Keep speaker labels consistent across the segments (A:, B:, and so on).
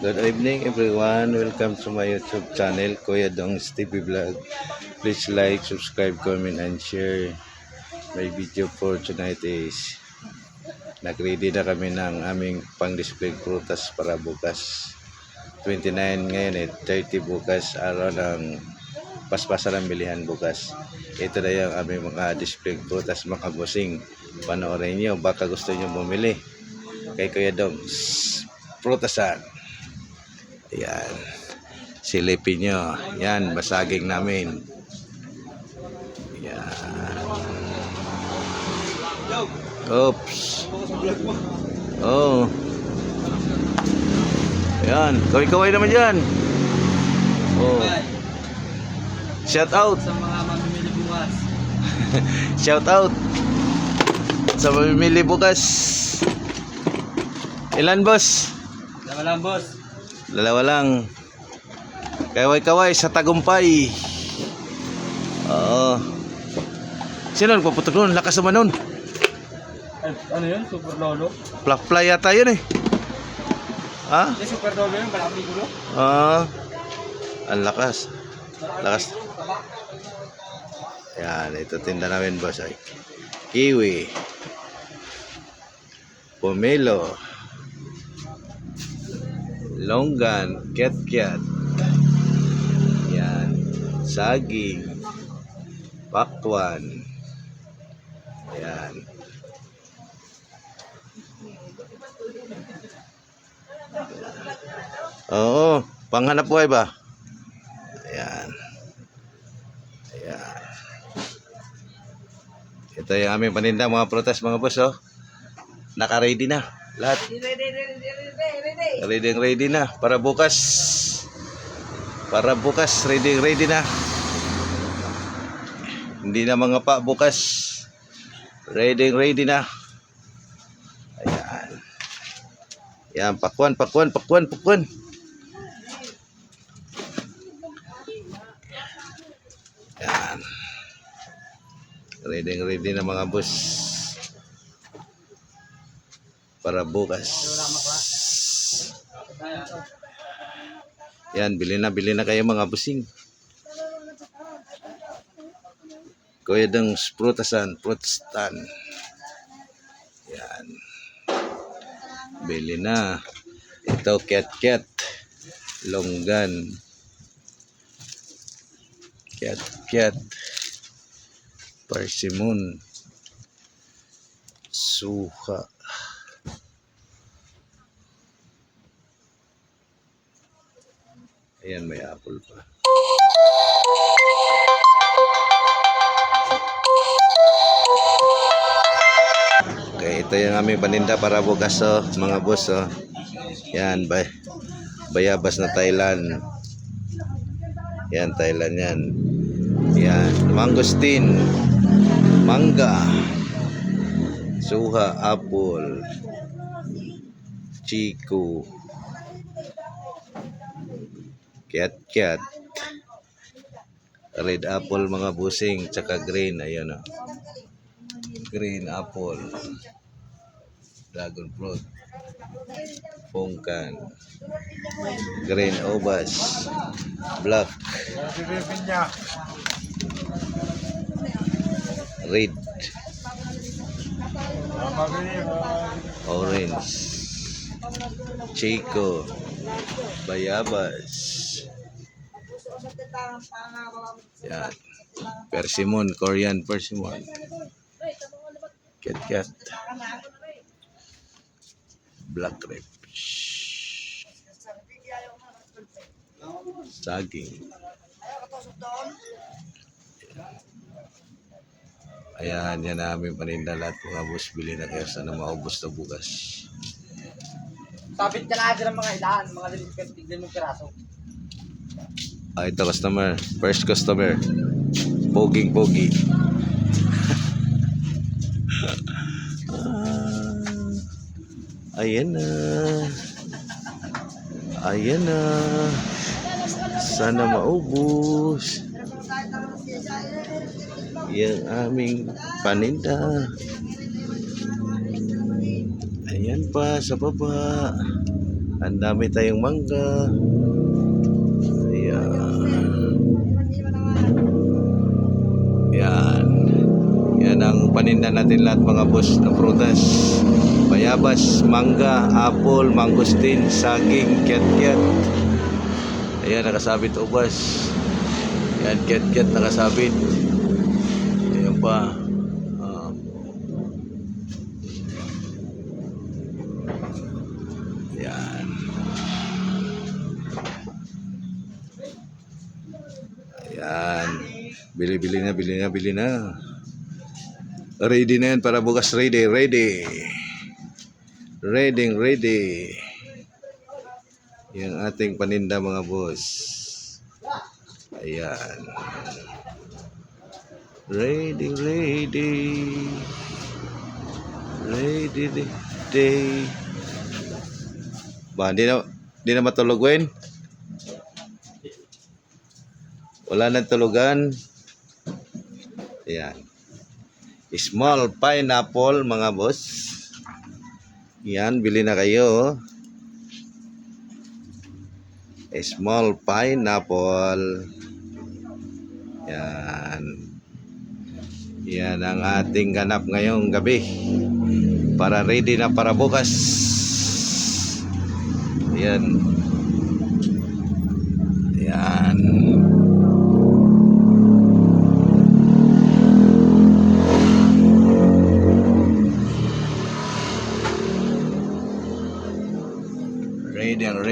A: Good evening everyone. Welcome to my YouTube channel, Kuya Dong's TV Vlog. Please like, subscribe, comment, and share. My video for tonight is nag-ready na kami ng aming pang-display prutas para bukas. 29 ngayon 30 bukas, araw ng paspasan ng bilihan bukas. Ito na yung aming mga display prutas, mga busing. Panoorin nyo, baka gusto nyo bumili kay Kuya Dong's Prutasan. Ayan, silipin nyo. Yan, basaging namin. Ayan. Oops. Oh. Ayan, kaway-kaway naman dyan. Oh. Shout out
B: sa mga mamimili bukas.
A: Shout out sa mamimili bukas. Ilan, boss?
B: Dalawa lang, boss.
A: Dalawa lang. Kaway-kaway sa tagumpay. Oo. Sino nagpaputok nun? Lakas naman nun.
B: Ano yun? Super lolo?
A: Fly yata yun eh. Ha?
B: Hindi, super lolo yun. Malaki gulo.
A: Ang lakas. Lakas. Yan, ito tinda namin, boss. Ay, kiwi. Pomelo. Longgan, kiat-kiat. Yan. Saging. Pakwan. Yan. Oo, panghanap buhay ba? Ayan. Ayan. Ito yung aming paninda, mga prutas, mga boss, oh. Naka-ready na. Lahat. Ready na. Para bukas. Ready na. Hindi na mga pa bukas. Ready na. Ayan. Ayan, pakwan. Ayan. Ready na mga boss. Para bukas. Yan, bili na kayo mga busing. Kuya Dong's Prutasan. Yan. Bili na. Ito, kiat-kiat. Longgan. Kiat-kiat. Persimmon. Suha. Ayan, may apple pa. Okay, ito yung aming paninda para bukas, oh, mga boss, oh. Yan, bayabas na Thailand. Yan, Thailand yan. Yan, mangosteen, mangga, suha, apple, chiku, kiat-kiat, red apple mga busing, tsaka green, ayun, oh. Green apple, dragon fruit, pungkan, green obas, black, red, orange, chico, bayabas. Yan. Persimmon, Korean persimmon. Kiat-kiat. Black grape. Saging. Ayan, yan namin paninda lahat mga boss. Bili na kayo, sana maubos na bukas.
B: Sabit ka na ng mga ilan. Mga limang piraso.
A: Ito customer. First customer. Pogi. Ayan na. Sana maubos. Yung aming paninda. Ayan pa sa baba. Ang dami tayong mangga. Ayan. Yan. Yan ang paninda natin lahat mga boss na prutas. Bayabas, mangga, apple, mangosteen, saging, kiat-kiat. Ayan, nakasabit ubas. Yan, kiat-kiat nakasabit. Ayan pa. Yan. Ayan. Bili-bili na, bili na, bili na. Ready na yan para bukas. Ready, ready. Ready, ready. Yung ating paninda mga boss. Ayan. Ready, ready. Ready, ready. Ba, di na matulog, Gwen? Wala nang tulugan. Ayan. Small pineapple mga boss. Yan, bili na kayo. Small pineapple. Yan. Yan ang ating ganap ngayong gabi. Para ready na para bukas. Yan. Yan.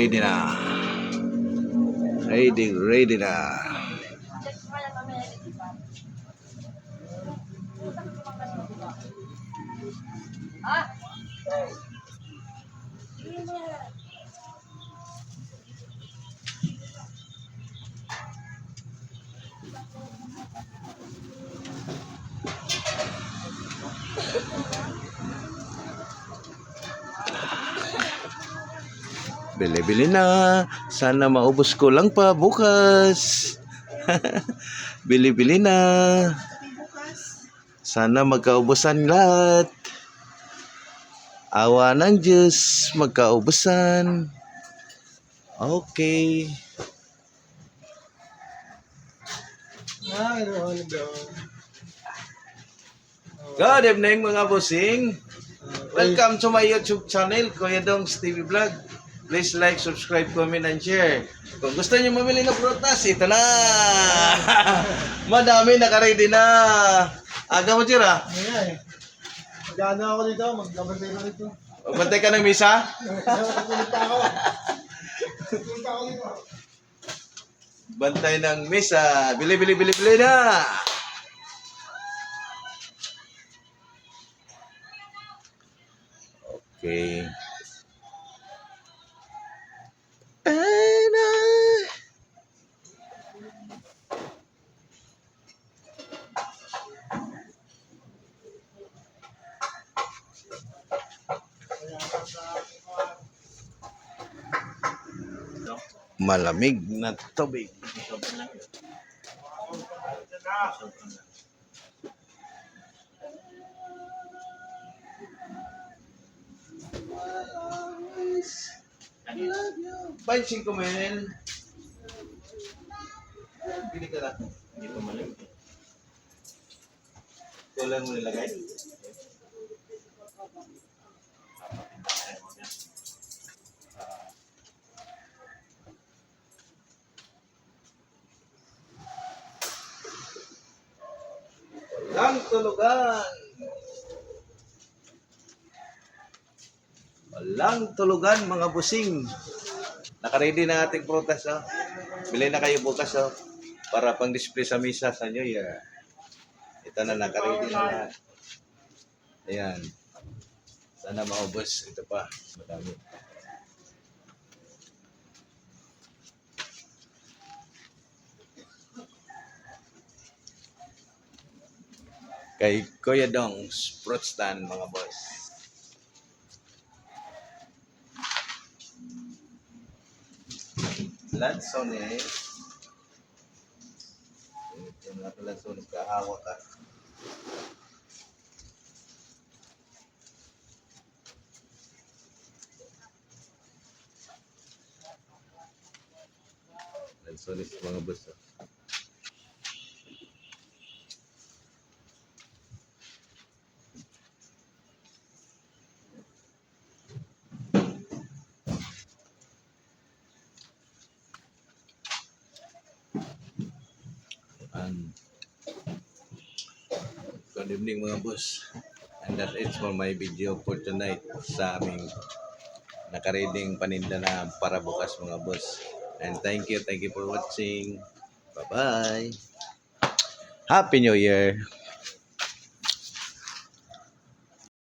A: Ready na. Ready na. Bili-bili na. Sana maubos ko lang pa bukas. Bili-bili na. Sana magkaubusan lahat. Awa ng Diyos, magkaubusan. Okay. Good evening mga bossing. Welcome to my YouTube channel, Kuya Dong's TV Vlog. Please like, subscribe, comment, and share. Kung gusto niyo mamili ng prutas, ito na. Madami, nakaready na. Aga mo, Tira?
B: Ayan eh. Mag-ano ako dito, magbabantay na dito.
A: Magbantay ka ng misa?
B: Punta ako. Punta ako dito.
A: Bantay ng misa. Bili na. Okay. Malamig na tubig. Five, 5 ml. Pili ka na. Hindi pa malamig. Ito lang mo nilagay. Walang tulugan. Walang tulugan mga busing. Nakaready na ating prutas. Oh. Bili na kayo bukas. Oh. Para pang display sa misa sa New Year. Ito na, nakaready na lahat. Ayan. Sana maubos. Ito pa. Madami. Kay Kuya Dong's Fruit Stand mga boss. Lansones. Ito na ito lansones. Kahawa ka. Tulis mga boss. Oh. And good evening mga boss. And that's it for my video for tonight sa aming nakareading paninda na para bukas mga boss. And thank you for watching. Bye-bye. Happy New Year!